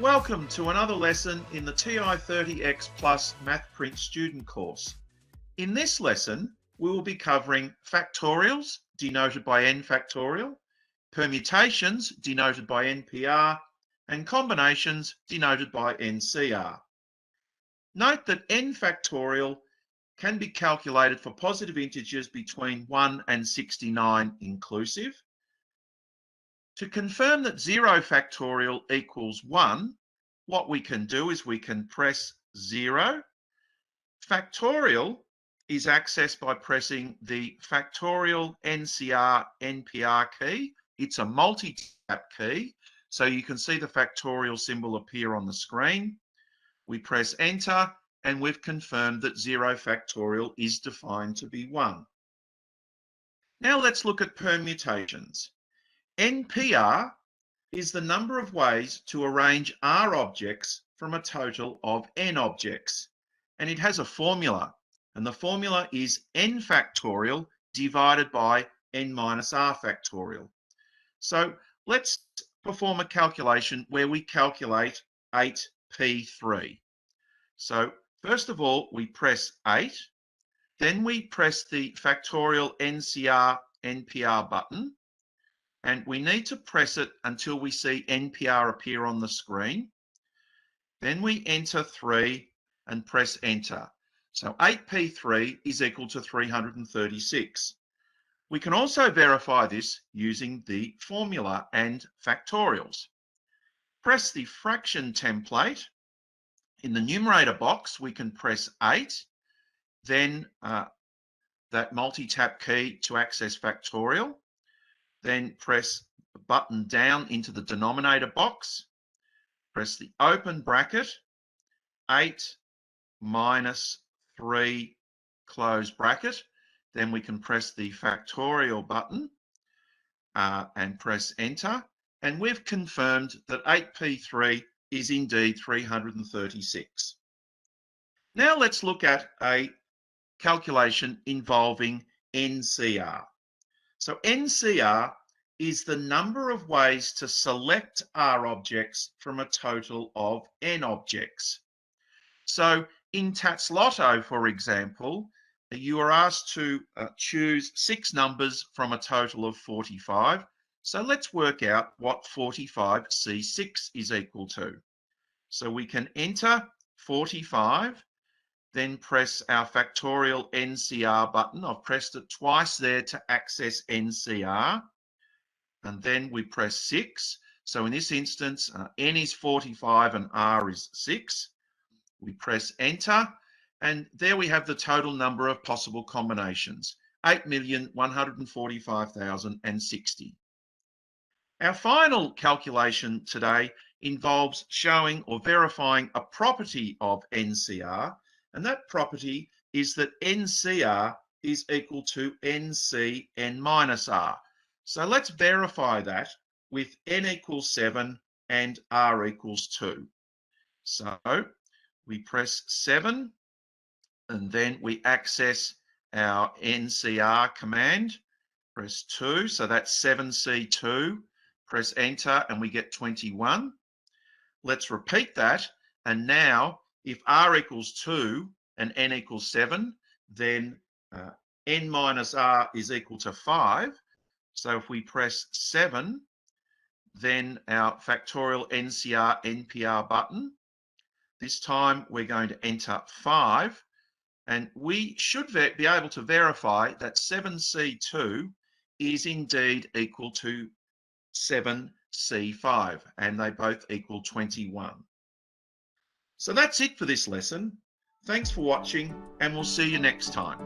Welcome to another lesson in the TI-30XPlus MathPrint student course. In this lesson, we will be covering factorials, denoted by n factorial, permutations, denoted by NPR, and combinations, denoted by NCR. Note that n factorial can be calculated for positive integers between 1 and 69 inclusive. To confirm that 0 factorial equals 1, what we can do is we can press 0. Factorial is accessed by pressing the factorial NCR NPR key. It's a multi-tap key, so you can see the factorial symbol appear on the screen. We press enter and we've confirmed that 0 factorial is defined to be 1. Now let's look at permutations. NPR is the number of ways to arrange R objects from a total of n objects, and it has a formula, and the formula is n factorial divided by n minus r factorial. So let's perform a calculation where we calculate 8p3. So first of all, we press 8, then we press the factorial NCR NPR button, and we need to press it until we see NPR appear on the screen. Then we enter 3 and press enter. So 8p3 is equal to 336. We can also verify this using the formula and factorials. Press the fraction template. In the numerator box, we can press 8, then that multi-tap key to access factorial. Then press the button down into the denominator box, press the open bracket, 8 minus 3 close bracket. Then we can press the factorial button and press enter. And we've confirmed that 8p3 is indeed 336. Now let's look at a calculation involving NCR. So NCR is the number of ways to select R objects from a total of n objects. So in Tatsloto, for example, you are asked to choose 6 numbers from a total of 45. So let's work out what 45C6 is equal to. So we can enter 45, then press our factorial NCR button. I've pressed it twice there to access NCR. And then we press 6. So in this instance, n is 45 and r is 6. We press enter. And there we have the total number of possible combinations, 8,145,060. Our final calculation today involves showing or verifying a property of NCR. And that property is that NCR is equal to NC n minus R. So let's verify that with n equals 7 and R equals 2. So we press 7 and then we access our NCR command, press 2, so that's 7C2, press enter and we get 21. Let's repeat that, and now if r equals 2 and n equals 7, then n minus r is equal to 5. So if we press 7, then our factorial NCR NPR button, this time we're going to enter 5, and we should be able to verify that 7C2 is indeed equal to 7C5, and they both equal 21. So that's it for this lesson. Thanks for watching, and we'll see you next time.